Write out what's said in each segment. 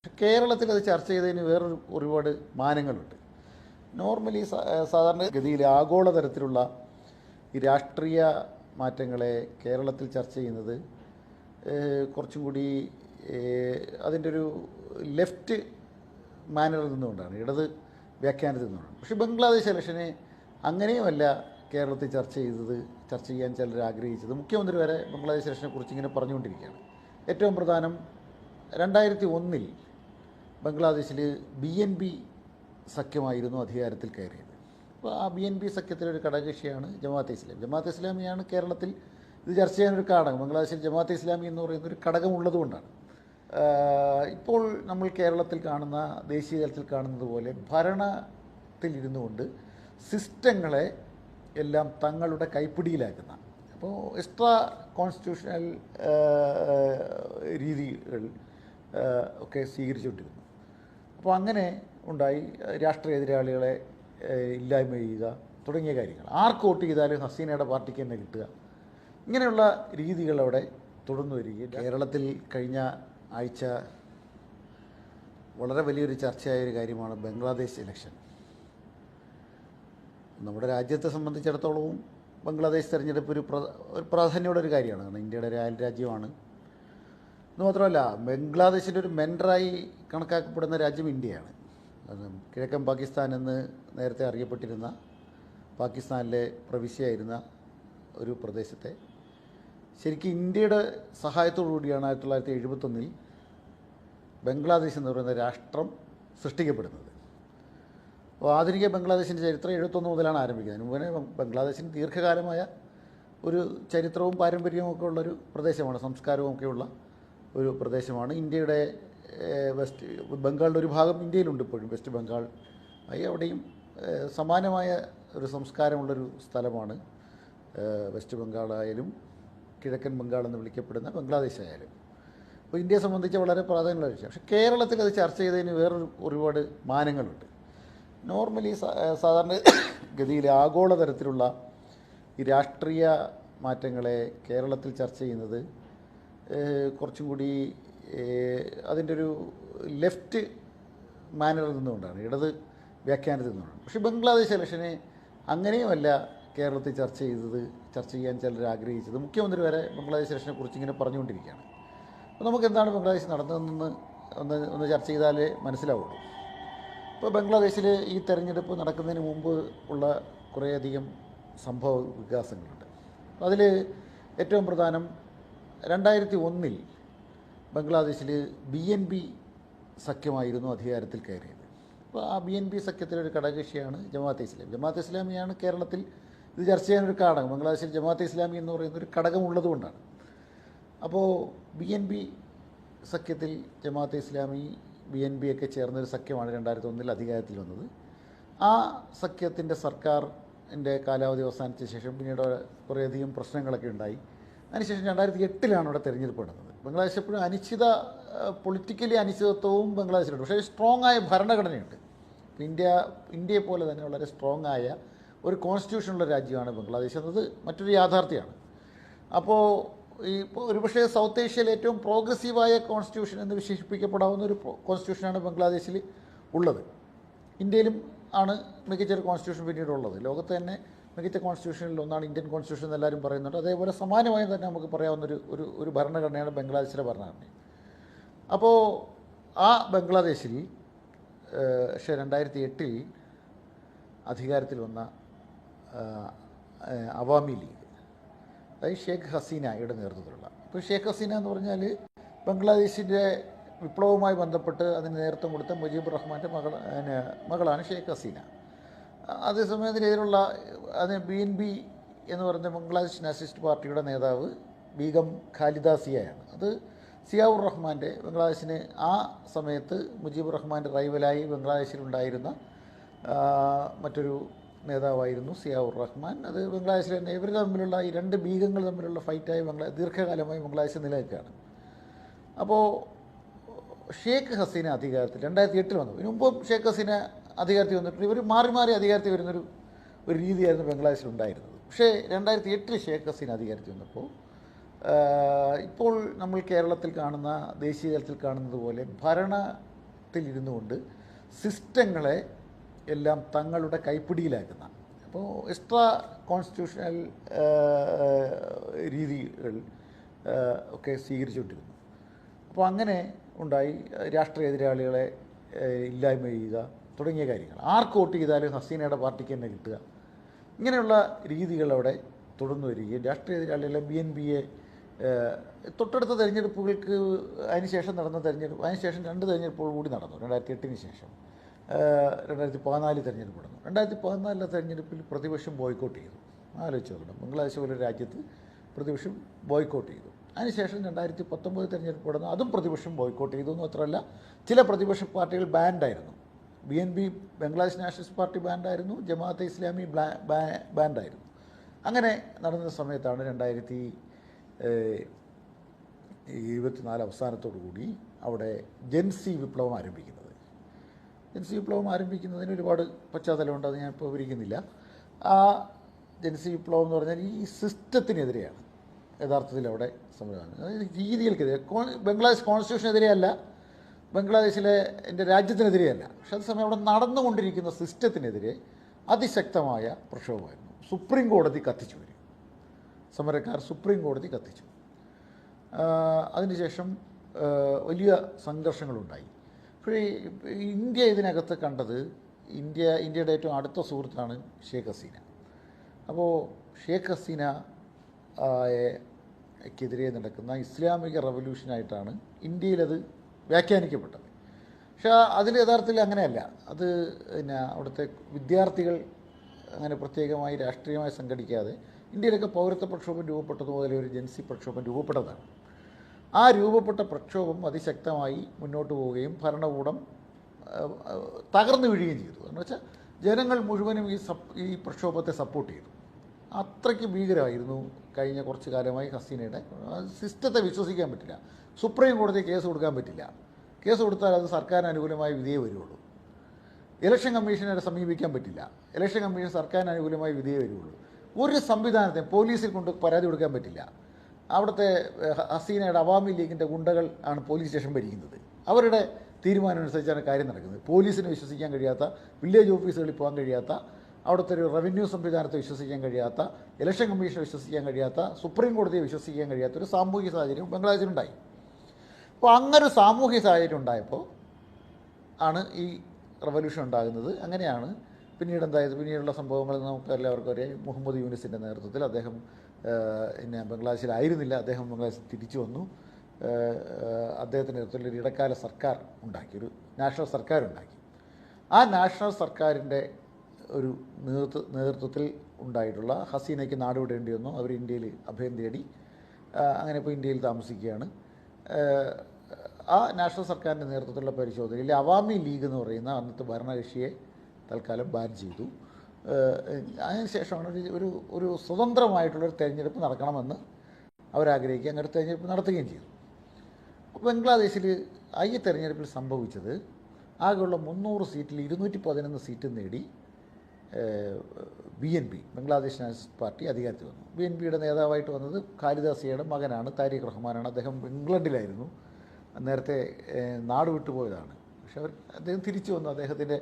കേരളത്തിൽ അത് ചർച്ച ചെയ്തതിന് വേറൊരു ഒരുപാട് മാനങ്ങളുണ്ട്. നോർമലി സാധാരണ ഗതിയിൽ ആഗോളതരത്തിലുള്ള ഈ രാഷ്ട്രീയ മാറ്റങ്ങളെ കേരളത്തിൽ ചർച്ച ചെയ്യുന്നത് കുറച്ചും കൂടി അതിൻ്റെ ഒരു ലെഫ്റ്റ് മാനറിൽ നിന്നുകൊണ്ടാണ്, ഇടത് വ്യാഖ്യാനത്തിൽ നിന്നുകൊണ്ടാണ്. പക്ഷേ ബംഗ്ലാദേശ് ഇലക്ഷനെ അങ്ങനെയുമല്ല കേരളത്തിൽ ചർച്ച ചെയ്യാൻ ചിലർ ആഗ്രഹിച്ചത്. മുഖ്യമന്ത്രി വരെ ബംഗ്ലാദേശ് ഇലക്ഷനെ കുറിച്ച് ഇങ്ങനെ പറഞ്ഞുകൊണ്ടിരിക്കുകയാണ്. ഏറ്റവും പ്രധാനം 2001 ബംഗ്ലാദേശിൽ BNP സഖ്യമായിരുന്നു അധികാരത്തിൽ കയറിയത്. അപ്പോൾ ആ BNP സഖ്യത്തിലൊരു ഘടകകക്ഷിയാണ് ജമാഅത്തെ ഇസ്ലാമി. ജമാഅത്തെ ഇസ്ലാമിയാണ് കേരളത്തിൽ ഇത് ചർച്ച ചെയ്യാനൊരു ഘടകം. ബംഗ്ലാദേശിൽ ജമാഅത്തെ ഇസ്ലാമി എന്ന് പറയുന്നൊരു ഘടകമുള്ളതുകൊണ്ടാണ്. ഇപ്പോൾ നമ്മൾ കേരളത്തിൽ കാണുന്ന, ദേശീയ തലത്തിൽ കാണുന്നത് പോലെ ഭരണത്തിലിരുന്നു കൊണ്ട് സിസ്റ്റങ്ങളെ എല്ലാം തങ്ങളുടെ കൈപ്പിടിയിലാക്കുന്ന, അപ്പോൾ എക്സ്ട്രാ കോൺസ്റ്റിറ്റ്യൂഷണൽ രീതികൾ ഒക്കെ സ്വീകരിച്ചുകൊണ്ടിരുന്നു. അപ്പോൾ അങ്ങനെ ഉണ്ടായി രാഷ്ട്രീയ എതിരാളികളെ ഇല്ലായ്മ ചെയ്യുക തുടങ്ങിയ കാര്യങ്ങൾ. ആർക്ക് വോട്ട് ചെയ്താലും ഹസീനയുടെ പാർട്ടിക്ക് തന്നെ കിട്ടുക, ഇങ്ങനെയുള്ള രീതികൾ അവിടെ തുടർന്നു വരികയും കേരളത്തിൽ കഴിഞ്ഞ ആഴ്ച വളരെ വലിയൊരു ചർച്ചയായൊരു കാര്യമാണ് ബംഗ്ലാദേശ് ഇലക്ഷൻ. നമ്മുടെ രാജ്യത്തെ സംബന്ധിച്ചിടത്തോളവും ബംഗ്ലാദേശ് തെരഞ്ഞെടുപ്പ് ഒരു പ്രാധാന്യമുള്ള ഒരു കാര്യമാണ്. കാരണം ഇന്ത്യയുടെ ഒരു അയൽരാജ്യമാണ്. എന്ന് മാത്രമല്ല, ബംഗ്ലാദേശിൻ്റെ ഒരു മെൻഡറായി കണക്കാക്കപ്പെടുന്ന രാജ്യം ഇന്ത്യയാണ്. കിഴക്കൻ പാകിസ്ഥാൻ എന്ന് നേരത്തെ അറിയപ്പെട്ടിരുന്ന, പാകിസ്ഥാനിലെ പ്രവിശ്യയായിരുന്ന ഒരു പ്രദേശത്തെ ശരിക്കും ഇന്ത്യയുടെ സഹായത്തോടു കൂടിയാണ് 1971 ബംഗ്ലാദേശ് എന്ന് പറയുന്ന രാഷ്ട്രം സൃഷ്ടിക്കപ്പെടുന്നത്. അപ്പോൾ ആധുനിക ബംഗ്ലാദേശിൻ്റെ ചരിത്രം 71 മുതലാണ് ആരംഭിക്കുന്നത്. മുമ്പേ ബംഗ്ലാദേശിന് ദീർഘകാലമായ ഒരു ചരിത്രവും പാരമ്പര്യവും ഒക്കെ ഉള്ളൊരു പ്രദേശമാണ്, സംസ്കാരവും ഒക്കെയുള്ള ഒരു പ്രദേശമാണ്. ഇന്ത്യയുടെ ബംഗാളിൻ്റെ ഒരു ഭാഗം ഇന്ത്യയിലുണ്ട് ഇപ്പോഴും, വെസ്റ്റ് ബംഗാൾ ആയി. അവിടെയും സമാനമായ ഒരു സംസ്കാരമുള്ളൊരു സ്ഥലമാണ് വെസ്റ്റ് ബംഗാളായാലും കിഴക്കൻ ബംഗാൾ എന്ന് വിളിക്കപ്പെടുന്ന ബംഗ്ലാദേശ് ആയാലും. അപ്പോൾ ഇന്ത്യയെ സംബന്ധിച്ച് വളരെ പ്രാധാന്യമുള്ള വിഷയം. പക്ഷേ കേരളത്തിൽ അത് ചർച്ച ചെയ്തതിന് വേറൊരു ഒരുപാട് മാനങ്ങളുണ്ട്. നോർമലി സാധാരണ ഗതിയിൽ ആഗോളതരത്തിലുള്ള ഈ രാഷ്ട്രീയ മാറ്റങ്ങളെ കേരളത്തിൽ ചർച്ച ചെയ്യുന്നത് കുറച്ചും കൂടി അതിൻ്റെ ഒരു ലെഫ്റ്റ് മാനറിൽ നിന്നുകൊണ്ടാണ്, ഇടത് വ്യാഖ്യാനത്തിൽ നിന്നുകൊണ്ടാണ്. പക്ഷേ ബംഗ്ലാദേശ് ഇലക്ഷനെ അങ്ങനെയുമല്ല കേരളത്തിൽ ചർച്ച ചെയ്യാൻ ചിലർ ആഗ്രഹിച്ചത്. മുഖ്യമന്ത്രി വരെ ബംഗ്ലാദേശ് ഇലക്ഷനെ കുറിച്ച് ഇങ്ങനെ പറഞ്ഞുകൊണ്ടിരിക്കുകയാണ്. അപ്പോൾ നമുക്ക് എന്താണ് ബംഗ്ലാദേശ് നടന്നതെന്ന് ഒന്ന് ചർച്ച ചെയ്താലേ മനസ്സിലാവുള്ളൂ. ഇപ്പോൾ ബംഗ്ലാദേശിൽ ഈ തെരഞ്ഞെടുപ്പ് നടക്കുന്നതിന് മുമ്പ് ഉള്ള കുറേയധികം സംഭവ വികാസങ്ങളുണ്ട്. അതിൽ ഏറ്റവും പ്രധാനം 2001 ബംഗ്ലാദേശിൽ BNP സഖ്യമായിരുന്നു അധികാരത്തിൽ കയറിയത്. അപ്പോൾ ആ BNP സഖ്യത്തിലൊരു ഘടകകക്ഷിയാണ് ജമാഅത്തെ ഇസ്ലാമി. ജമാഅത്തെ ഇസ്ലാമിയാണ് കേരളത്തിൽ ഇത് ചർച്ച ചെയ്യാനൊരു ഘടകം. ബംഗ്ലാദേശിൽ ജമാഅത്തെ ഇസ്ലാമി എന്ന് പറയുന്നൊരു ഘടകമുള്ളതുകൊണ്ടാണ്. അപ്പോൾ BNP സഖ്യത്തിൽ ജമാഅത്തെ ഇസ്ലാമി BNP ഒക്കെ ചേർന്നൊരു സഖ്യമാണ് 2001 അധികാരത്തിൽ വന്നത്. ആ സഖ്യത്തിൻ്റെ സർക്കാരിൻ്റെ കാലാവധി അവസാനിച്ച ശേഷം പിന്നീട് കുറേയധികം പ്രശ്നങ്ങളൊക്കെ ഉണ്ടായി. അതിനുശേഷം 2008 അവിടെ തെരഞ്ഞെടുപ്പ് നടന്നത്. ബംഗ്ലാദേശ് എപ്പോഴും പൊളിറ്റിക്കലി അനിശ്ചിതത്വവും ബംഗ്ലാദേശിലുണ്ട്. പക്ഷേ സ്ട്രോങ് ആയ ഭരണഘടനയുണ്ട്. ഇന്ത്യയെ പോലെ തന്നെ വളരെ സ്ട്രോങ് ആയ ഒരു കോൺസ്റ്റിറ്റ്യൂഷനുള്ള രാജ്യമാണ് ബംഗ്ലാദേശ് എന്നത് മറ്റൊരു യാഥാർത്ഥ്യമാണ്. അപ്പോൾ ഒരുപക്ഷേ സൗത്ത് ഏഷ്യയിലെ ഏറ്റവും പ്രോഗ്രസീവായ കോൺസ്റ്റിറ്റ്യൂഷൻ എന്ന് വിശേഷിപ്പിക്കപ്പെടാവുന്ന ഒരു കോൺസ്റ്റിറ്റ്യൂഷനാണ് ബംഗ്ലാദേശിൽ ഉള്ളത്. ഇന്ത്യയിലും ആണ് മികച്ചൊരു കോൺസ്റ്റിറ്റ്യൂഷൻ പിന്നീടുള്ളത്. ലോകത്ത് തന്നെ മികച്ച കോൺസ്റ്റിറ്റ്യൂഷനിൽ ഒന്നാണ് ഇന്ത്യൻ കോൺസ്റ്റിറ്റ്യൂഷൻ എന്ന് എല്ലാവരും പറയുന്നുണ്ട്. അതേപോലെ സമാനമായി തന്നെ നമുക്ക് പറയാവുന്നൊരു ഒരു ഭരണഘടനയാണ് ബംഗ്ലാദേശിലെ ഭരണഘടന. അപ്പോൾ ആ ബംഗ്ലാദേശിൽ പക്ഷേ 2008 അധികാരത്തിൽ വന്ന അവാമി ലീഗ്, അതായത് ഷേഖ് ഹസീനയുടെ നേതൃത്വത്തിലുള്ള. ഇപ്പോൾ ഷേഖ് ഹസീന എന്ന് പറഞ്ഞാൽ ബംഗ്ലാദേശിൻ്റെ വിപ്ലവവുമായി ബന്ധപ്പെട്ട് അതിന് നേതൃത്വം കൊടുത്ത മുജീബുർ റഹ്മാൻ്റെ മകളാണ് ഷേഖ് ഹസീന. അതേസമയം അതിനെതിരുള്ള BNP എന്ന് പറയുന്ന ബംഗ്ലാദേശ് നാഷണലിസ്റ്റ് പാർട്ടിയുടെ നേതാവ് ബീഗം ഖാലിദ സിയയാണ്. അത് സിയാവുർ റഹ്മാൻ്റെ, ബംഗ്ലാദേശിന് ആ സമയത്ത് മുജീബുർ റഹ്മാൻ്റെ റൈവലായി ബംഗ്ലാദേശിലുണ്ടായിരുന്ന മറ്റൊരു നേതാവായിരുന്നു സിയാവുർ റഹ്മാൻ. അത് ബംഗ്ലാദേശിൽ തന്നെ ഇവർ തമ്മിലുള്ള ഈ രണ്ട് ബീഗങ്ങൾ തമ്മിലുള്ള ഫൈറ്റായി ദീർഘകാലമായി ബംഗ്ലാദേശ് നിലനിൽക്കുകയാണ്. അപ്പോൾ ഷേഖ് ഹസീന അധികാരത്തിൽ 2008 വന്നു. ഇതിനു മുമ്പും ഷേഖ് ഹസീന അധികാരത്തിൽ വന്നിട്ടുണ്ട്. ഇവർ മാറി മാറി അധികാരത്തിൽ വരുന്നൊരു രീതിയായിരുന്നു ബംഗ്ലാദേശിലുണ്ടായിരുന്നത്. പക്ഷേ 2008 ഷേഖ് ഹസീന അധികാരത്തിൽ വന്നപ്പോൾ ഇപ്പോൾ നമ്മൾ കേരളത്തിൽ കാണുന്ന, ദേശീയ തലത്തിൽ കാണുന്നത് പോലെ അധികാരത്തിലിരുന്നു കൊണ്ട് സിസ്റ്റങ്ങളെ എല്ലാം തങ്ങളുടെ കൈപ്പിടിയിലാക്കുന്ന, അപ്പോൾ എക്സ്ട്രാ കോൺസ്റ്റിറ്റ്യൂഷണൽ രീതികൾ ഒക്കെ സ്വീകരിച്ചുകൊണ്ടിരുന്നു. അപ്പോൾ അങ്ങനെ ഉണ്ടായി രാഷ്ട്രീയ എതിരാളികളെ ഇല്ലായ്മ ചെയ്യുക തുടങ്ങിയ കാര്യങ്ങൾ. ആർക്ക് വോട്ട് ചെയ്താലും ഹസീനയുടെ പാർട്ടിക്ക് തന്നെ കിട്ടുക, ഇങ്ങനെയുള്ള രീതികൾ അവിടെ തുടർന്നു വരികയും രാഷ്ട്രീയ എതിരാളികളെ BNPയെ തൊട്ടടുത്ത തെരഞ്ഞെടുപ്പുകൾക്ക് അതിനുശേഷം നടന്ന തെരഞ്ഞെടുപ്പ്, അതിനുശേഷം 2 തെരഞ്ഞെടുപ്പുകൾ കൂടി നടന്നു. 2008 ശേഷം 2014 തെരഞ്ഞെടുപ്പ് നടന്നു. 2014 തെരഞ്ഞെടുപ്പിൽ പ്രതിപക്ഷം ബോയ്ക്കോട്ട് ചെയ്തു. ആലോചിച്ച് നോക്കണം, ബംഗ്ലാദേശ് പോലൊരു രാജ്യത്ത് പ്രതിപക്ഷം ബോയ്ക്കോട്ട് ചെയ്തു. അതിനുശേഷം 2019 തെരഞ്ഞെടുപ്പ് നടന്നു, അതും പ്രതിപക്ഷം ബോയ്ക്കോട്ട് ചെയ്തു. എന്ന് മാത്രമല്ല, ചില പ്രതിപക്ഷ പാർട്ടികൾ ബാൻഡായിരുന്നു. BNP ബംഗ്ലാദേശ് നാഷണലിസ്റ്റ് പാർട്ടി ബാൻഡായിരുന്നു, ജമാഅത്തെ ഇസ്ലാമി ബാൻഡായിരുന്നു. അങ്ങനെ നടന്ന സമയത്താണ് 2024 അവസാനത്തോടു കൂടി അവിടെ ജൻസി വിപ്ലവം ആരംഭിക്കുന്നത്. ജൻസി വിപ്ലവം ആരംഭിക്കുന്നതിന് ഒരുപാട് പശ്ചാത്തലമുണ്ട്, അത് ഞാൻ ഇപ്പോൾ വിവരിക്കുന്നില്ല. ആ ജൻസി വിപ്ലവം എന്ന് പറഞ്ഞാൽ ഈ സിസ്റ്റത്തിനെതിരെയാണ് യഥാർത്ഥത്തിൽ അവിടെ സംവിധാനം, അതായത് രീതികൾക്കെതിരെ. ബംഗ്ലാദേശ് കോൺസ്റ്റിറ്റ്യൂഷനെതിരെയല്ല, ബംഗ്ലാദേശിലെ എൻ്റെ രാജ്യത്തിനെതിരെയല്ല, പക്ഷെ അതേസമയം അവിടെ നടന്നുകൊണ്ടിരിക്കുന്ന സിസ്റ്റത്തിനെതിരെ അതിശക്തമായ പ്രക്ഷോഭമായിരുന്നു. സുപ്രീം കോടതി കത്തിച്ചു വരും, സമരക്കാർ സുപ്രീം കോടതി കത്തിച്ചു. അതിനുശേഷം വലിയ സംഘർഷങ്ങളുണ്ടായി. പക്ഷേ ഇന്ത്യ ഇതിനകത്ത് കണ്ടത്, ഇന്ത്യയുടെ ഏറ്റവും അടുത്ത സുഹൃത്താണ് ഷേഖ് ഹസീന. അപ്പോൾ ഷേഖ് ഹസീനക്കെതിരെ നടക്കുന്ന ഇസ്ലാമിക റവല്യൂഷനായിട്ടാണ് ഇന്ത്യയിലത് വ്യാഖ്യാനിക്കപ്പെട്ടത്. പക്ഷേ അതിൽ യഥാർത്ഥത്തിൽ അങ്ങനെയല്ല. അത് പിന്നെ അവിടുത്തെ വിദ്യാർത്ഥികൾ അങ്ങനെ പ്രത്യേകമായി രാഷ്ട്രീയമായി സംഘടിക്കാതെ ഇന്ത്യയിലൊക്കെ പൗരത്വ പ്രക്ഷോഭം രൂപപ്പെട്ടതുപോലെ ഒരു ജൻസി പ്രക്ഷോഭം രൂപപ്പെട്ടതാണ്. ആ രൂപപ്പെട്ട പ്രക്ഷോഭം അതിശക്തമായി മുന്നോട്ട് പോവുകയും ഭരണകൂടം തകർന്നു വീഴുകയും ചെയ്തു. എന്ന് വെച്ചാൽ ജനങ്ങൾ മുഴുവനും ഈ പ്രക്ഷോഭത്തെ സപ്പോർട്ട് ചെയ്തു. അത്രയ്ക്ക് ഭീകരമായിരുന്നു കഴിഞ്ഞ കുറച്ച് കാലമായി ഹസീനയുടെ സിസ്റ്റത്തെ വിശ്വസിക്കാൻ പറ്റില്ല. സുപ്രീം കോടതി കേസ് കൊടുക്കാൻ പറ്റില്ല. കേസ് കൊടുത്താൽ അത് സർക്കാരിന് അനുകൂലമായ വിധിയേ വരുള്ളൂ. ഇലക്ഷൻ കമ്മീഷനെ സമീപിക്കാൻ പറ്റില്ല. ഇലക്ഷൻ കമ്മീഷൻ സർക്കാരിന് അനുകൂലമായ വിധിയേ വരുള്ളൂ. ഒരു സംവിധാനത്തെ പോലീസിൽ കൊണ്ട് പരാതി കൊടുക്കാൻ പറ്റില്ല. അവിടുത്തെ ഹസീനയുടെ അവാമി ലീഗിൻ്റെ ഗുണ്ടകൾ ആണ് പോലീസ് സ്റ്റേഷൻ ഭരിക്കുന്നത്. അവരുടെ തീരുമാനം അനുസരിച്ചാണ് കാര്യം നടക്കുന്നത്. പോലീസിനെ വിശ്വസിക്കാൻ കഴിയാത്ത, വില്ലേജ് ഓഫീസുകളിൽ പോകാൻ കഴിയാത്ത, അവിടുത്തെ ഒരു റവന്യൂ സംവിധാനത്തെ വിശ്വസിക്കാൻ കഴിയാത്ത, ഇലക്ഷൻ കമ്മീഷനെ വിശ്വസിക്കാൻ കഴിയാത്ത, സുപ്രീം കോടതിയെ വിശ്വസിക്കാൻ കഴിയാത്ത ഒരു സാമൂഹിക സാഹചര്യം ബംഗ്ലാദേശിലുണ്ടായി. അപ്പോൾ അങ്ങനൊരു സാമൂഹിക സാഹചര്യം ഉണ്ടായപ്പോൾ ആണ് ഈ റവല്യൂഷൻ ഉണ്ടാകുന്നത്. അങ്ങനെയാണ് പിന്നീട് എന്തായത്, പിന്നീടുള്ള സംഭവങ്ങൾ നമുക്ക് എല്ലാവർക്കും അറിയാം. മുഹമ്മദ് യൂനിസിൻ്റെ നേതൃത്വത്തിൽ അദ്ദേഹം പിന്നെ ബംഗ്ലാദേശിലായിരുന്നില്ല, അദ്ദേഹം ബംഗ്ലാദേശിൽ തിരിച്ചു വന്നു. അദ്ദേഹത്തിൻ്റെ നേതൃത്വത്തിൽ ഒരു ഇടക്കാല സർക്കാർ ഉണ്ടാക്കി, ഒരു നാഷണൽ സർക്കാർ ഉണ്ടാക്കി. ആ നാഷണൽ സർക്കാരിൻ്റെ ഒരു നേതൃത്വത്തിൽ ഉണ്ടായിട്ടുള്ള ഹസീനയ്ക്ക് നാടുവിടേണ്ടി വന്നു. അവർ ഇന്ത്യയിൽ അഭയം തേടി. അങ്ങനെ ഇപ്പോൾ ഇന്ത്യയിൽ താമസിക്കുകയാണ്. ആ നാഷണൽ സർക്കാരിൻ്റെ നേതൃത്വത്തിലുള്ള പരിശോധനയിൽ അവാമി ലീഗ് എന്ന് പറയുന്ന അന്നത്തെ ഭരണകക്ഷിയെ തൽക്കാലം ബാൻ ചെയ്തു. അതിനുശേഷമാണ് ഒരു സ്വതന്ത്രമായിട്ടുള്ളൊരു തെരഞ്ഞെടുപ്പ് നടക്കണമെന്ന് അവരാഗ്രഹിക്കുക. അങ്ങനെ തെരഞ്ഞെടുപ്പ് നടത്തുകയും ചെയ്തു. ബംഗ്ലാദേശിൽ ഈ തെരഞ്ഞെടുപ്പിൽ സംഭവിച്ചത്, ആകെയുള്ള 300 സീറ്റിൽ 211 സീറ്റ് നേടി BNP ബംഗ്ലാദേശ് നാഷണലിസ്റ്റ് പാർട്ടി അധികാരത്തിൽ വന്നു. BNPയുടെ നേതാവായിട്ട് വന്നത് ഖാലിദാസിയയുടെ മകനാണ്, താരിഖ് റഹ്മാനാണ്. അദ്ദേഹം ഇംഗ്ലണ്ടിലായിരുന്നു, നേരത്തെ നാട് വിട്ടുപോയതാണ്. പക്ഷെ അദ്ദേഹം തിരിച്ചു വന്നു. അദ്ദേഹത്തിൻ്റെ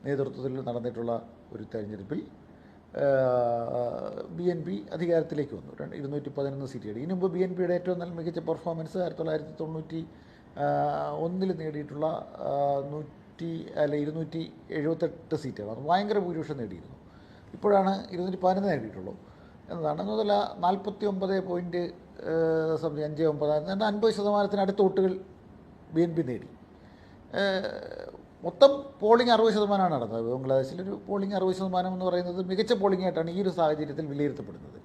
നേതൃത്വത്തിൽ നടന്നിട്ടുള്ള ഒരു തെരഞ്ഞെടുപ്പിൽ BNP അധികാരത്തിലേക്ക് വന്നു. 211 സീറ്റ് നേടി. ഇതിനു മുമ്പ് BNPയുടെ ഏറ്റവും നല്ല മികച്ച പെർഫോമൻസ് 1991 നേടിയിട്ടുള്ള 278 സീറ്റാണ്. അത് ഭയങ്കര ഭൂരിപക്ഷം നേടിയിരുന്നു. ഇപ്പോഴാണ് 211 നേടിയിട്ടുള്ളൂ എന്നതാണ്. എന്നതല്ല 49.59 50% അടുത്ത വോട്ടുകൾ BNP നേടി. മൊത്തം പോളിംഗ് 60% നടന്നത്. ബംഗ്ലാദേശിലൊരു പോളിംഗ് 60% എന്ന് പറയുന്നത് മികച്ച പോളിംഗ് ആയിട്ടാണ് ഈ ഒരു സാഹചര്യത്തിൽ വിലയിരുത്തപ്പെടുന്നത്.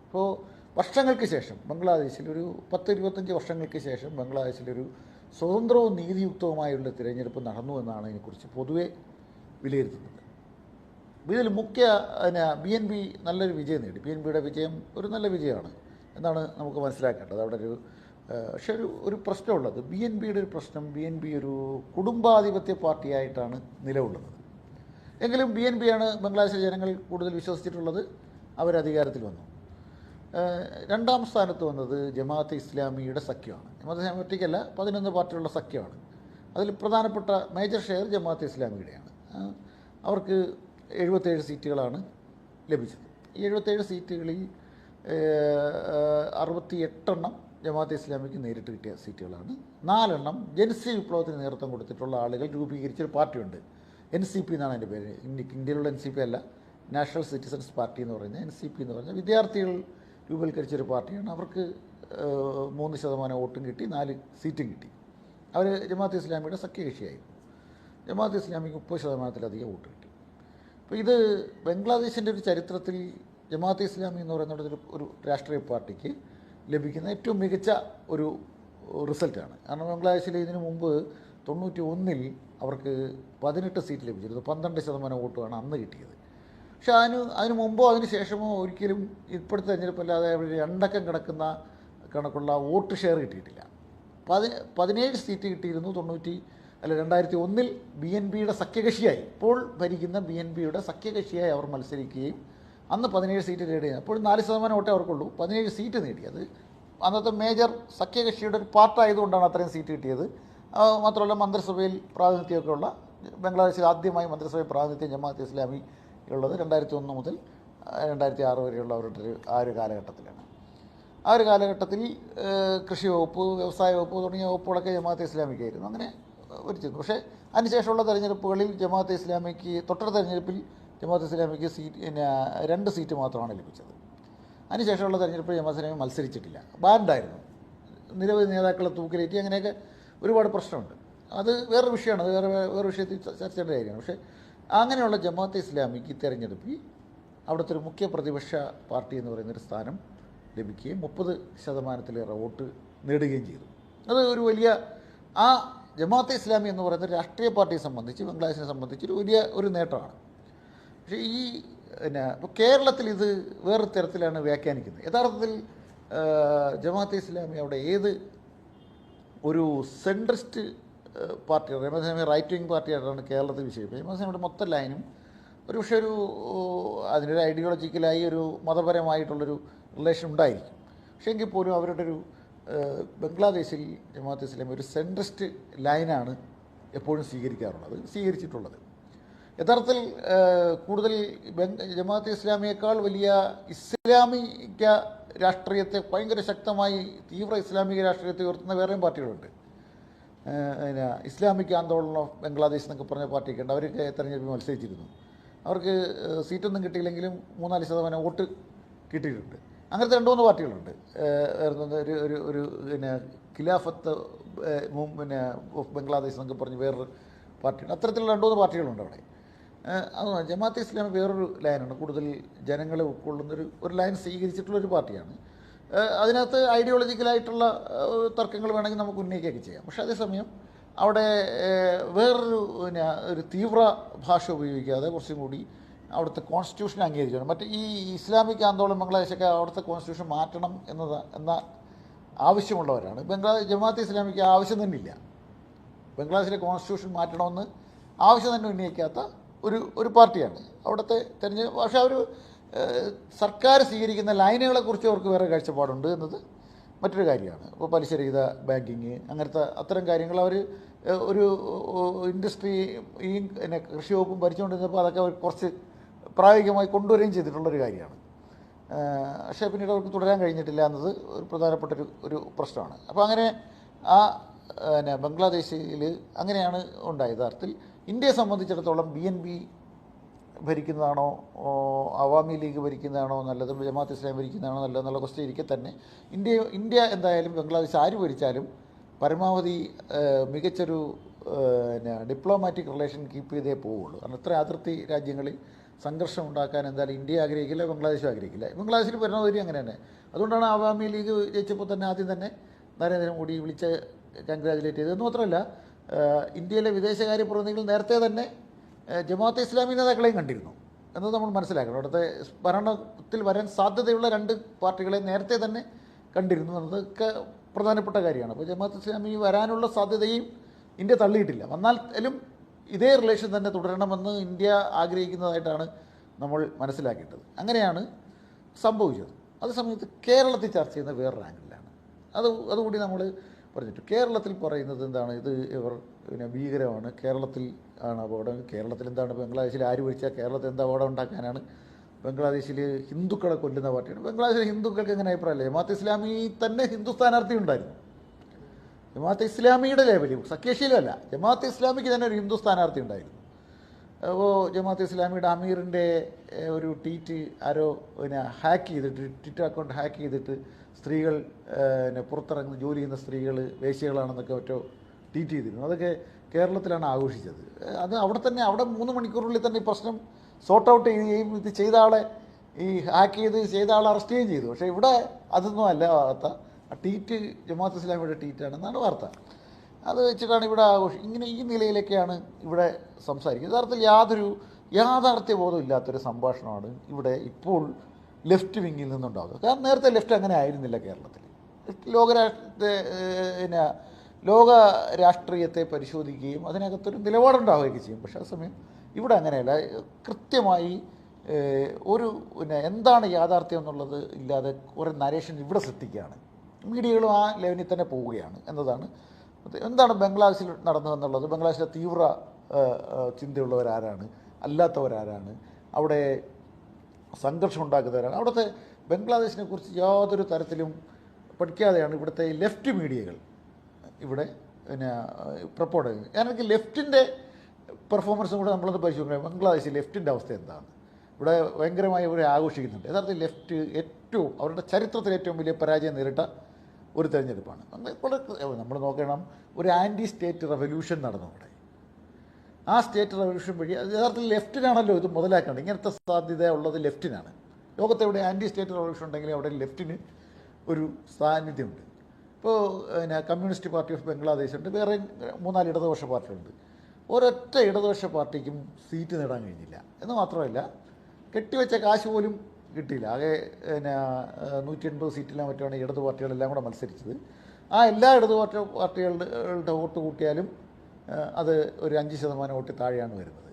അപ്പോൾ വർഷങ്ങൾക്ക് ശേഷം ബംഗ്ലാദേശിൽ ഒരു 10-25 വർഷങ്ങൾക്ക് ശേഷം ബംഗ്ലാദേശിലൊരു സ്വതന്ത്രവും നീതിയുക്തവുമായുള്ള തിരഞ്ഞെടുപ്പ് നടന്നു എന്നാണ് ഇതിനെക്കുറിച്ച് പൊതുവെ വിലയിരുത്തുന്നത്. ഇതിൽ മുഖ്യ BNP നല്ലൊരു വിജയം നേടി. BNPയുടെ വിജയം ഒരു നല്ല വിജയമാണ് എന്നാണ് നമുക്ക് മനസ്സിലാക്കേണ്ടത്. അവിടെ പക്ഷേ ഒരു പ്രശ്നമുള്ളത്, BNPയുടെ ഒരു പ്രശ്നം, BNP ഒരു കുടുംബാധിപത്യ പാർട്ടിയായിട്ടാണ് നിലകൊള്ളുന്നത്. എങ്കിലും BNPയാണ് ബംഗ്ലാദേശിലെ ജനങ്ങൾ കൂടുതൽ വിശ്വസിച്ചിട്ടുള്ളത്. അവരധികാരത്തിൽ വന്നു. രണ്ടാം സ്ഥാനത്ത് വന്നത് ജമാഅത്തെ ഇസ്ലാമിയുടെ സഖ്യമാണ്. ജമാഅത്തെ ഇസ്ലാമി ഒറ്റയ്ക്കല്ല, 11 പാർട്ടികളുള്ള സഖ്യമാണ്. അതിൽ പ്രധാനപ്പെട്ട മേജർ ഷെയർ ജമാഅത്തെ ഇസ്ലാമിയുടെയാണ്. അവർക്ക് 77 സീറ്റുകളാണ് ലഭിച്ചത്. ഈ 77 സീറ്റുകളിൽ 68 ജമാഅത്തെ ഇസ്ലാമിക്ക് നേരിട്ട് കിട്ടിയ സീറ്റുകളാണ്. 4 ജൻസി വിപ്ലവത്തിന് നേതൃത്വം കൊടുത്തിട്ടുള്ള ആളുകൾ രൂപീകരിച്ചൊരു പാർട്ടിയുണ്ട്. NCP എന്നാണ് അതിൻ്റെ പേര്. ഇന്ത്യയിലുള്ള NCP അല്ല, നാഷണൽ സിറ്റിസൺസ് പാർട്ടി എന്ന് പറയുന്നത്. NCP എന്ന് പറഞ്ഞാൽ വിദ്യാർത്ഥികൾ രൂപവൽക്കരിച്ചൊരു പാർട്ടിയാണ്. അവർക്ക് 3% വോട്ടും കിട്ടി, 4 സീറ്റും കിട്ടി. അവർ ജമാഅത്തെ ഇസ്ലാമിയുടെ സഖ്യകക്ഷിയായിരുന്നു. ജമാഅത്തെ ഇസ്ലാമിക്ക് 30%-ലധികം വോട്ട് കിട്ടി. അപ്പോൾ ഇത് ബംഗ്ലാദേശിൻ്റെ ഒരു ചരിത്രത്തിൽ ജമാഅത്തെ ഇസ്ലാമി എന്ന് പറയുന്ന ഒരു രാഷ്ട്രീയ പാർട്ടിക്ക് ലഭിക്കുന്ന ഏറ്റവും മികച്ച ഒരു റിസൾട്ടാണ്. കാരണം ബംഗ്ലാദേശിൽ ഇതിനു മുമ്പ് 91-ൽ അവർക്ക് 18 സീറ്റ് ലഭിച്ചിരുന്നു. 12% വോട്ടുമാണ് അന്ന് കിട്ടിയത്. പക്ഷേ അതിന് മുമ്പോ അതിന് ശേഷമോ ഒരിക്കലും ഇപ്പോഴത്തെ തെരഞ്ഞെടുപ്പല്ലാതെ അവർ 2 അക്കം കിടക്കുന്ന കണക്കുള്ള വോട്ട് ഷെയർ കിട്ടിയിട്ടില്ല. 17 സീറ്റ് കിട്ടിയിരുന്നു 2001-ൽ BNPയുടെ സഖ്യകക്ഷിയായി. ഇപ്പോൾ ഭരിക്കുന്ന BNPയുടെ സഖ്യകക്ഷിയായി അവർ മത്സരിക്കുകയും അന്ന് 17 സീറ്റ് നേടിയത്. അപ്പോൾ 4% വോട്ടേ അവർക്കുള്ളൂ, 17 സീറ്റ് നേടിയത്. അന്നത്തെ മേജർ സഖ്യകക്ഷിയുടെ ഒരു പാർട്ടായതുകൊണ്ടാണ് അത്രയും സീറ്റ് കിട്ടിയത്. മാത്രമല്ല മന്ത്രിസഭയിൽ പ്രാതിനിധ്യമൊക്കെ ഉള്ള, ബംഗ്ലാദേശിൽ ആദ്യമായി മന്ത്രിസഭയിൽ പ്രാതിനിധ്യം ജമാഅത്തെ ഇസ്ലാമി ഉള്ളത് 2001 മുതൽ 2006 വരെയുള്ള അവരുടെ ഒരു കാലഘട്ടത്തിലാണ്. ആ ഒരു കാലഘട്ടത്തിൽ കൃഷി വകുപ്പ്, വ്യവസായ വകുപ്പ് തുടങ്ങിയ വകുപ്പുകളൊക്കെ ജമാഅത്തെ ഇസ്ലാമിക്കായിരുന്നു. അങ്ങനെ ഭരിച്ചിരുന്നു. പക്ഷേ അതിനുശേഷമുള്ള തെരഞ്ഞെടുപ്പുകളിൽ ജമാഅത്തെ ഇസ്ലാമിക്ക്, തൊട്ടടുത്ത തെരഞ്ഞെടുപ്പിൽ ജമാഅത്തെ ഇസ്ലാമിക്ക് 2 സീറ്റ് മാത്രമാണ് ലഭിച്ചത്. അതിനുശേഷമുള്ള തെരഞ്ഞെടുപ്പിൽ ജമാഅത്തെ ഇസ്ലാമി മത്സരിച്ചിട്ടില്ല, ബാൻഡായിരുന്നു. നിരവധി നേതാക്കളെ തൂക്കിലേറ്റി, അങ്ങനെയൊക്കെ ഒരുപാട് പ്രശ്നമുണ്ട്. അത് വേറൊരു വിഷയമാണ്, അത് വേറെ വിഷയത്തിൽ ചർച്ച ചെയ്യേണ്ട കാര്യമാണ്. പക്ഷേ അങ്ങനെയുള്ള ജമാഅത്തെ ഇസ്ലാമിക്ക് തെരഞ്ഞെടുപ്പിൽ അവിടുത്തെ ഒരു മുഖ്യ പ്രതിപക്ഷ പാർട്ടി എന്ന് പറയുന്നൊരു സ്ഥാനം ലഭിക്കുകയും 30%-ലേറെ വോട്ട് നേടുകയും ചെയ്തു. അത് ഒരു വലിയ, ആ ജമാഅത്തെ ഇസ്ലാമി എന്ന് പറയുന്ന രാഷ്ട്രീയ പാർട്ടിയെ സംബന്ധിച്ച്, ബംഗ്ലാദേശിനെ സംബന്ധിച്ച് ഒരു നേട്ടമാണ്. പക്ഷേ ഇപ്പോൾ കേരളത്തിൽ ഇത് വേറൊരു തരത്തിലാണ് വ്യാഖ്യാനിക്കുന്നത്. യഥാർത്ഥത്തിൽ ജമാഅത്തെ ഇസ്ലാമി അവിടെ ഒരു സെൻട്രിസ്റ്റ് പാർട്ടിയാണ്. ജമാഅത്തെ ഇസ്ലാമി റൈറ്റ് വിങ് പാർട്ടിയായിട്ടാണ് കേരളത്തിൽ വിശേഷിപ്പിച്ചത്. ജമാഅത്തെ ഇസ്ലാമിയുടെ മൊത്തം ലൈനും പക്ഷേ അതിനൊരു ഐഡിയോളജിക്കലായി ഒരു മതപരമായിട്ടുള്ളൊരു റിലേഷൻ ഉണ്ടായിരിക്കും. പക്ഷേ എങ്കിൽ പോലും അവരുടെ ബംഗ്ലാദേശിൽ ജമാഅത്തെ ഇസ്ലാമി ഒരു സെൻട്രിസ്റ്റ് ലൈനാണ് എപ്പോഴും സ്വീകരിച്ചിട്ടുള്ളത്. യഥാർത്ഥത്തിൽ കൂടുതൽ ജമാഅത്തെ ഇസ്ലാമിയേക്കാൾ വലിയ ഇസ്ലാമിക രാഷ്ട്രീയത്തെ ഭയങ്കര ശക്തമായി തീവ്ര ഇസ്ലാമിക രാഷ്ട്രീയത്തെ ഉയർത്തുന്ന വേറെയും പാർട്ടികളുണ്ട്. ഇസ്ലാമിക് ആന്തോളൻ ഓഫ് ബംഗ്ലാദേശ് എന്നൊക്കെ പറഞ്ഞ പാർട്ടിയൊക്കെ ഉണ്ട്. അവരൊക്കെ തെരഞ്ഞെടുപ്പിൽ മത്സരിച്ചിരുന്നു. അവർക്ക് സീറ്റൊന്നും കിട്ടിയില്ലെങ്കിലും 3-4% വോട്ട് കിട്ടിയിട്ടുണ്ട്. അങ്ങനത്തെ 2-3 പാർട്ടികളുണ്ട്. ഒരു ഖിലാഫത്ത് ഓഫ് ബംഗ്ലാദേശ് എന്നൊക്കെ പറഞ്ഞ് വേറൊരു പാർട്ടിയുണ്ട്. അത്തരത്തിലുള്ള 2-3 പാർട്ടികളുണ്ട് അവിടെ. അത് ജമാഅത്തെ ഇസ്ലാമി വേറൊരു ലൈനാണ്, കൂടുതൽ ജനങ്ങളെ ഉൾക്കൊള്ളുന്നൊരു ലൈൻ സ്വീകരിച്ചിട്ടുള്ളൊരു പാർട്ടിയാണ്. അതിനകത്ത് ഐഡിയോളജിക്കലായിട്ടുള്ള തർക്കങ്ങൾ വേണമെങ്കിൽ നമുക്ക് ഉന്നയിക്കുകയൊക്കെ ചെയ്യാം. പക്ഷേ അതേസമയം അവിടെ ഒരു തീവ്ര ഭാഷ ഉപയോഗിക്കാതെ കുറച്ചും കൂടി അവിടുത്തെ കോൺസ്റ്റിറ്റ്യൂഷൻ അംഗീകരിക്കണം. മറ്റ് ഈ ഇസ്ലാമിക് ആന്തോളൻ ബംഗ്ലാദേശൊക്കെ അവിടുത്തെ കോൺസ്റ്റിറ്റ്യൂഷൻ മാറ്റണം എന്ന ആവശ്യമുള്ളവരാണ്. ജമാഅത്തെ ഇസ്ലാമിക്ക് ആവശ്യം തന്നെ ഇല്ല. ബംഗ്ലാദേശിലെ കോൺസ്റ്റിറ്റ്യൂഷൻ മാറ്റണമെന്ന് ആവശ്യം തന്നെ ഉന്നയിക്കാത്ത ഒരു പാർട്ടിയാണ് അവിടുത്തെ തെരഞ്ഞെടുപ്പ്. പക്ഷേ അവർ സർക്കാർ സ്വീകരിക്കുന്ന ലൈനുകളെക്കുറിച്ച് അവർക്ക് വേറെ കാഴ്ചപ്പാടുണ്ട് എന്നത് മറ്റൊരു കാര്യമാണ്. ഇപ്പോൾ പലിശരഹിത ബാങ്കിങ്, അത്തരം കാര്യങ്ങൾ അവർ ഒരു ഇൻഡസ്ട്രി, ഈ കൃഷി വകുപ്പും ഭരിച്ചുകൊണ്ടിരുന്നപ്പോൾ അതൊക്കെ അവർ കുറച്ച് പ്രായോഗികമായി കൊണ്ടുവരികയും ചെയ്തിട്ടുള്ളൊരു കാര്യമാണ്. പക്ഷേ പിന്നീട് അവർക്ക് തുടരാൻ കഴിഞ്ഞിട്ടില്ല എന്നത് ഒരു പ്രധാനപ്പെട്ട ഒരു പ്രശ്നമാണ്. അപ്പോൾ അങ്ങനെ ബംഗ്ലാദേശിൽ അങ്ങനെയാണ് ഉണ്ടായത്. യഥാർത്ഥത്തിൽ ഇന്ത്യയെ സംബന്ധിച്ചിടത്തോളം BNP ഭരിക്കുന്നതാണോ അവാമി ലീഗ് ഭരിക്കുന്നതാണോ നല്ലത്, ജമാഅത്ത് ഇസ്ലാമി ഭരിക്കുന്നതാണോ നല്ലതെന്നുള്ള ക്വസ്റ്റ്യൻ ഇരിക്കെ തന്നെ ഇന്ത്യ എന്തായാലും ബംഗ്ലാദേശ് ആര് ഭരിച്ചാലും പരമാവധി മികച്ചൊരു ഡിപ്ലോമാറ്റിക് റിലേഷൻ കീപ്പ് ചെയ്തേ പോവുള്ളൂ. കാരണം ഇത്ര അതിർത്തി രാജ്യങ്ങളിൽ സംഘർഷം ഉണ്ടാക്കാൻ എന്തായാലും ഇന്ത്യ ആഗ്രഹിക്കില്ല, ബംഗ്ലാദേശും ആഗ്രഹിക്കില്ല. ബംഗ്ലാദേശിൽ ഭരണോദരി അങ്ങനെ തന്നെ. അതുകൊണ്ടാണ് അവാമി ലീഗ് ജയിച്ചപ്പോൾ തന്നെ ആദ്യം തന്നെ നരേന്ദ്രമോദി വിളിച്ച് കൺഗ്രാജുലേറ്റ് ചെയ്തത്. എന്ന് മാത്രമല്ല, ഇന്ത്യയിലെ വിദേശകാര്യ പ്രതിനിധികൾ നേരത്തെ തന്നെ ജമാഅത്തെ ഇസ്ലാമി നേതാക്കളെയും കണ്ടിരുന്നു എന്നത് നമ്മൾ മനസ്സിലാക്കണം. അവിടുത്തെ ഭരണത്തിൽ വരാൻ സാധ്യതയുള്ള 2 പാർട്ടികളെ നേരത്തെ തന്നെ കണ്ടിരുന്നു എന്നതൊക്കെ പ്രധാനപ്പെട്ട കാര്യമാണ്. അപ്പോൾ ജമാഅത്തെ ഇസ്ലാമി വരാനുള്ള സാധ്യതയും ഇന്ത്യ തള്ളിയിട്ടില്ല. വന്നാലും ഇതേ റിലേഷൻ തന്നെ തുടരണമെന്ന് ഇന്ത്യ ആഗ്രഹിക്കുന്നതായിട്ടാണ് നമ്മൾ മനസ്സിലാക്കേണ്ടത്. അങ്ങനെയാണ് സംഭവിച്ചത്. അതേസമയത്ത് കേരളത്തിൽ ചർച്ച ചെയ്യുന്ന വേറൊരു ആംഗിളിലാണ്. അതുകൂടി നമ്മൾ പറഞ്ഞിട്ട് കേരളത്തിൽ പറയുന്നത് എന്താണ്, ഇത് ഇവർ പിന്നെ ഭീകരമാണ്, കേരളത്തിൽ ആണ് അപകടം, കേരളത്തിൽ എന്താണ്, ബംഗ്ലാദേശിൽ ആര് ഭരിച്ചാൽ കേരളത്തിൽ എന്താ അപകടം ഉണ്ടാക്കാനാണ്, ബംഗ്ലാദേശിൽ ഹിന്ദുക്കളെ കൊല്ലുന്ന പാർട്ടിയാണ്. ബംഗ്ലാദേശിലെ ഹിന്ദുക്കൾക്ക് എങ്ങനെ അഭിപ്രായമല്ലേ, ജമാഅത്ത് ഇസ്ലാമി തന്നെ ഹിന്ദു സ്ഥാനാർത്ഥി ഉണ്ടായിരുന്നു. ജമാഅത്ത് ഇസ്ലാമിയുടെ ലെവലിൽ, സഖ്യശീലമല്ല, ജമാഅത്ത് ഇസ്ലാമിക്ക് തന്നെ ഒരു ഹിന്ദു സ്ഥാനാർത്ഥി ഉണ്ടായിരുന്നു. അപ്പോൾ ജമാഅത്ത് ഇസ്ലാമിയുടെ അമീറിൻ്റെ ഒരു ട്വീറ്റ് ആരോ പിന്നെ ഹാക്ക് ചെയ്തിട്ട്, ട്വിറ്റർ അക്കൗണ്ട് ഹാക്ക് ചെയ്തിട്ട് സ്ത്രീകൾ പിന്നെ പുറത്തിറങ്ങുന്ന ജോലി ചെയ്യുന്ന സ്ത്രീകൾ വേശ്യകളാണെന്നൊക്കെ മറ്റോ ട്വീറ്റ് ചെയ്തിരുന്നു. അതൊക്കെ കേരളത്തിലാണ് ആഘോഷിച്ചത്. അത് അവിടെ തന്നെ, അവിടെ 3 മണിക്കൂറിനുള്ളിൽ തന്നെ ഈ പ്രശ്നം സോർട്ട് ഔട്ട് ചെയ്യുകയും ഇത് ചെയ്ത ആളെ, ഈ ഹാക്ക് ചെയ്ത ആളെ അറസ്റ്റ് ചെയ്യുകയും ചെയ്തു. പക്ഷേ ഇവിടെ അതൊന്നും അല്ല വാർത്ത. ആ ട്വീറ്റ് ജമാഅത്ത് ഇസ്ലാമിയുടെ ട്വീറ്റാണെന്നാണ് വാർത്ത. അത് വെച്ചിട്ടാണ് ഇവിടെ ഇങ്ങനെ ഈ നിലയിലൊക്കെയാണ് ഇവിടെ സംസാരിക്കുന്നത്. യഥാർത്ഥത്തിൽ യാഥാർത്ഥ്യബോധം ഇല്ലാത്തൊരു സംഭാഷണമാണ് ഇവിടെ ഇപ്പോൾ ലെഫ്റ്റ് വിങ്ങിൽ നിന്നുണ്ടാകുന്നത്. കാരണം നേരത്തെ ലെഫ്റ്റ് അങ്ങനെ ആയിരുന്നില്ല കേരളത്തിൽ. ലോക രാഷ്ട്രീയത്തെ പരിശോധിക്കുകയും അതിനകത്തൊരു നിലപാടുണ്ടാവുകയൊക്കെ ചെയ്യും. പക്ഷേ ആ സമയം ഇവിടെ അങ്ങനെയല്ല. കൃത്യമായി എന്താണ് യാഥാർത്ഥ്യം എന്നുള്ളത് ഇല്ലാതെ കുറേ നരേഷൻ ഇവിടെ സൃഷ്ടിക്കുകയാണ്. മീഡിയകളും ആ ലെവലിൽ തന്നെ പോവുകയാണ് എന്നതാണ്. എന്താണ് ബംഗ്ലാദേശിൽ നടന്നതെന്നുള്ളത്, ബംഗ്ലാദേശിലെ തീവ്ര ചിന്തയുള്ളവരാരാണ്, അല്ലാത്തവരാരാണ്, അവിടെ സംഘർഷം ഉണ്ടാക്കുന്നവരാണ്, അവിടുത്തെ ബംഗ്ലാദേശിനെ കുറിച്ച് യാതൊരു തരത്തിലും പഠിക്കാതെയാണ് ഇവിടുത്തെ ലെഫ്റ്റ് മീഡിയകൾ ഇവിടെ പ്രപ്പോർട്ട് ചെയ്യുന്നത്. കാരണം ലെഫ്റ്റിൻ്റെ പെർഫോമൻസും കൂടെ നമ്മളത് പരിശോധിക്കണം. ബംഗ്ലാദേശിൽ ലെഫ്റ്റിൻ്റെ അവസ്ഥ എന്താണ്? ഇവിടെ ഭയങ്കരമായി ഇവരെ ആഘോഷിക്കുന്നുണ്ട്. യഥാർത്ഥത്തിൽ ലെഫ്റ്റ് ഏറ്റവും അവരുടെ ചരിത്രത്തിൽ ഏറ്റവും വലിയ പരാജയം നേരിട്ട ഒരു തെരഞ്ഞെടുപ്പാണ്. നമ്മൾ നോക്കണം, ഒരു ആൻറ്റി സ്റ്റേറ്റ് റെവല്യൂഷൻ നടന്നു അവിടെ. ആ സ്റ്റേറ്റ് റെവല്യൂഷൻ വഴി യഥാർത്ഥത്തിൽ ലെഫ്റ്റിനാണല്ലോ ഇത് മുതലാക്കേണ്ടത്. ഇങ്ങനത്തെ സാധ്യത ഉള്ളത് ലെഫ്റ്റിനാണ്. ലോകത്തെവിടെ ആൻറ്റി സ്റ്റേറ്റ് റെവല്യൂഷൻ ഉണ്ടെങ്കിൽ അവിടെ ലെഫ്റ്റിന് ഒരു സാന്നിധ്യമുണ്ട്. ഇപ്പോൾ കമ്മ്യൂണിസ്റ്റ് പാർട്ടി ഓഫ് ബംഗ്ലാദേശ് ഉണ്ട്, വേറെ 3-4 ഇടതുപക്ഷ പാർട്ടികളുണ്ട്. ഒരൊറ്റ ഇടതുപക്ഷ പാർട്ടിക്കും സീറ്റ് നേടാൻ കഴിഞ്ഞില്ല. എന്ന് മാത്രമല്ല, കെട്ടിവെച്ച കാശ് പോലും കിട്ടിയില്ല. ആകെ 180 സീറ്റിലാണ് മറ്റാണ് ഇടതു പാർട്ടികളെല്ലാം കൂടെ മത്സരിച്ചത്. ആ എല്ലാ ഇടതുപക്ഷ പാർട്ടികളുടെ വോട്ട് കൂട്ടിയാലും അത് ഒരു 5% വോട്ട് താഴെയാണ് വരുന്നത്.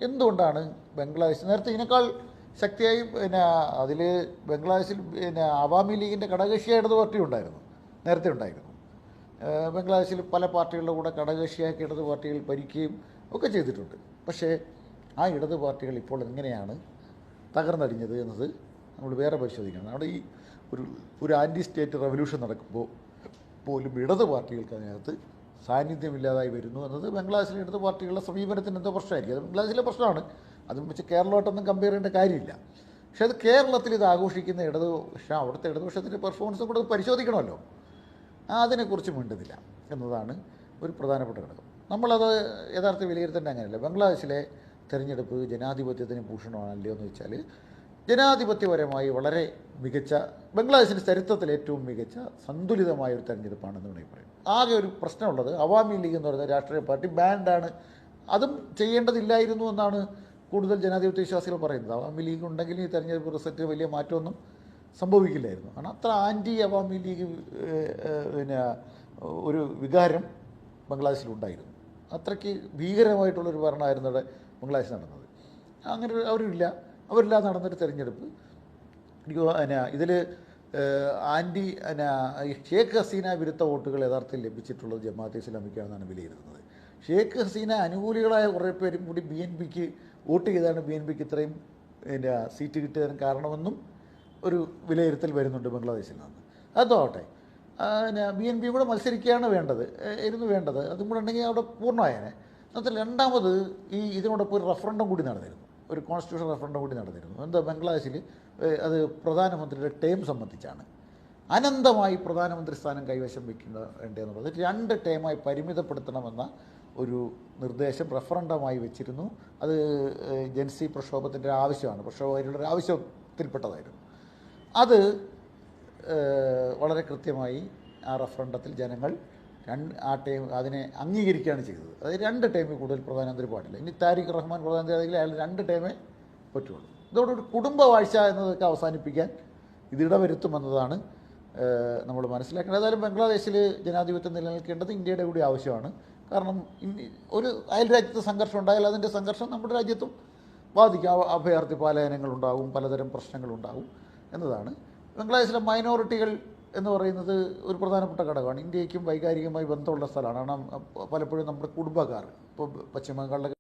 എന്തുകൊണ്ടാണ് ബംഗ്ലാദേശ് നേരത്തെ ഇതിനേക്കാൾ ശക്തിയായി അതിൽ ബംഗ്ലാദേശിൽ അവാമി ലീഗിൻ്റെ ഘടകകക്ഷിയായ ഇടതു പാർട്ടി ഉണ്ടായിരുന്നു, നേരത്തെ ഉണ്ടായിരുന്നു. ബംഗ്ലാദേശിൽ പല പാർട്ടികളുടെ കൂടെ ഘടകകക്ഷിയാക്കി ഇടതു പാർട്ടികൾ ഭരിക്കുകയും ഒക്കെ ചെയ്തിട്ടുണ്ട്. പക്ഷേ ആ ഇടതു പാർട്ടികൾ ഇപ്പോൾ എങ്ങനെയാണ് തകർന്നടിഞ്ഞത് എന്നത് നമ്മൾ വേറെ പരിശോധിക്കണം. അവിടെ ഈ ഒരു ആൻറ്റി സ്റ്റേറ്റ് റെവല്യൂഷൻ നടക്കുമ്പോൾ പോലും ഇടതു പാർട്ടികൾക്ക് അതിനകത്ത് സാന്നിധ്യമില്ലാതായി വരുന്നു എന്നത് ബംഗ്ലാദേശിലെ ഇടതു പാർട്ടികളുടെ സമീപനത്തിന് എന്തോ പ്രശ്നമായിരിക്കും. അത് ബംഗ്ലാദേശിലെ പ്രശ്നമാണ്. അതും വെച്ച് കേരളമായിട്ടൊന്നും കമ്പയർ ചെയ്യേണ്ട കാര്യമില്ല. പക്ഷേ അത് കേരളത്തിൽ ഇത് ആഘോഷിക്കുന്ന ഇടതുപക്ഷം, അവിടുത്തെ ഇടതുപക്ഷത്തിൻ്റെ പെർഫോമൻസും കൂടെ പരിശോധിക്കണമല്ലോ. അതിനെക്കുറിച്ച് മിണ്ടുന്നില്ല എന്നതാണ് ഒരു പ്രധാനപ്പെട്ട ഘടകം. നമ്മളത് യഥാർത്ഥ വിലയിരുത്തേണ്ട അങ്ങനെയല്ല. ബംഗ്ലാദേശിലെ തെരഞ്ഞെടുപ്പ് ജനാധിപത്യത്തിന് ഭൂഷണമാണല്ലോ എന്ന് വെച്ചാൽ, ജനാധിപത്യപരമായി വളരെ മികച്ച, ബംഗ്ലാദേശിൻ്റെ ചരിത്രത്തിൽ ഏറ്റവും മികച്ച സന്തുലിതമായ ഒരു തെരഞ്ഞെടുപ്പാണെന്ന് വേണമെങ്കിൽ പറയും. ആകെ ഒരു പ്രശ്നമുള്ളത് അവാമി ലീഗ് എന്ന് പറയുന്ന രാഷ്ട്രീയ പാർട്ടി ബാൻഡാണ്. അതും ചെയ്യേണ്ടതില്ലായിരുന്നു എന്നാണ് കൂടുതൽ ജനാധിപത്യ വിശ്വാസികൾ പറയുന്നത്. അവാമി ലീഗ് ഉണ്ടെങ്കിൽ ഈ തെരഞ്ഞെടുപ്പ് റിസൾട്ട് വലിയ മാറ്റമൊന്നും സംഭവിക്കില്ലായിരുന്നു. കാരണം അത്ര ആൻറ്റി അവാമി ലീഗ് ഒരു വികാരം ബംഗ്ലാദേശിലുണ്ടായിരുന്നു. അത്രയ്ക്ക് ഭീകരമായിട്ടുള്ളൊരു ഭരണമായിരുന്നു അവിടെ ബംഗ്ലാദേശ് നടന്നത്. അങ്ങനെ അവരില്ലാതെ നടന്നൊരു തെരഞ്ഞെടുപ്പ്. ഇതിൽ ആൻറ്റി ഷേഖ് ഹസീന വിരുദ്ധ വോട്ടുകൾ യഥാർത്ഥത്തിൽ ലഭിച്ചിട്ടുള്ളത് ജമാഅത്തെ ഇസ്ലാമിക്കാണെന്നാണ് വിലയിരുത്തുന്നത്. ഷേഖ് ഹസീന അനുകൂലികളായ കുറേ പേരും കൂടി BNPക്ക് വോട്ട് ചെയ്താണ് BNPക്ക് ഇത്രയും സീറ്റ് കിട്ടിയതിന് കാരണമെന്നും ഒരു വിലയിരുത്തൽ വരുന്നുണ്ട് ബംഗ്ലാദേശിൽ നിന്ന്. അതോട്ടെ, BNP കൂടെ മത്സരിക്കുകയാണ് വേണ്ടത്. അതും കൂടെ ഉണ്ടെങ്കിൽ അവിടെ പൂർണ്ണമായേനെ. എന്നിട്ട് രണ്ടാമത് ഇതിനോടൊപ്പം ഒരു റഫറൻഡം കൂടി നടന്നിരുന്നു, ഒരു കോൺസ്റ്റിറ്റ്യൂഷൻ റഫറൻഡം കൂടി നടന്നിരുന്നു. എന്താ ബംഗ്ലാദേശിൽ അത് പ്രധാനമന്ത്രിയുടെ ടേം സംബന്ധിച്ചാണ്. അനന്തമായി പ്രധാനമന്ത്രി സ്ഥാനം കൈവശം വേണ്ടതെന്നുള്ളത് 2 ടേമായി പരിമിതപ്പെടുത്തണമെന്ന ഒരു നിർദ്ദേശം റഫറൻഡമായി വെച്ചിരുന്നു. അത് ജൻസി പ്രക്ഷോഭത്തിൻ്റെ പ്രക്ഷോഭകരുടെ ഒരു ആവശ്യത്തിൽപ്പെട്ടതായിരുന്നു. അത് വളരെ കൃത്യമായി ആ റഫറൻഡത്തിൽ ജനങ്ങൾ അതിനെ അംഗീകരിക്കുകയാണ് ചെയ്തത്. അതായത് 2 ടേമിൽ കൂടുതൽ പ്രധാനമന്ത്രി പാടില്ല. ഇനി താരിഖ് റഹ്മാൻ പ്രധാനമന്ത്രി ആണെങ്കിൽ അയാൾ 2 ടേമേ പറ്റുള്ളൂ. ഇതോടൊരു കുടുംബവാഴ്ച എന്നതൊക്കെ അവസാനിപ്പിക്കാൻ ഇതിടവരുത്തുമെന്നതാണ് നമ്മൾ മനസ്സിലാക്കേണ്ടത്. ഏതായാലും ബംഗ്ലാദേശിൽ ജനാധിപത്യം നിലനിൽക്കേണ്ടത് ഇന്ത്യയുടെ കൂടി ആവശ്യമാണ്. കാരണം ഒരു അയൽ രാജ്യത്ത് സംഘർഷം ഉണ്ടായാൽ അതിൻ്റെ സംഘർഷം നമ്മുടെ രാജ്യത്തും ബാധിക്കും. അഭയാർത്ഥി പലായനങ്ങളുണ്ടാകും, പലതരം പ്രശ്നങ്ങളുണ്ടാകും എന്നതാണ്. ബംഗ്ലാദേശിലെ മൈനോറിറ്റികൾ എന്ന് പറയുന്നത് ഒരു പ്രധാനപ്പെട്ട ഘടകമാണ്. ഇന്ത്യയ്ക്കും വൈകാരികമായി ബന്ധമുള്ള സ്ഥലമാണ്. കാരണം പലപ്പോഴും നമ്മുടെ കുടുംബക്കാർ ഇപ്പോൾ പശ്ചിമ ബംഗാളിലെ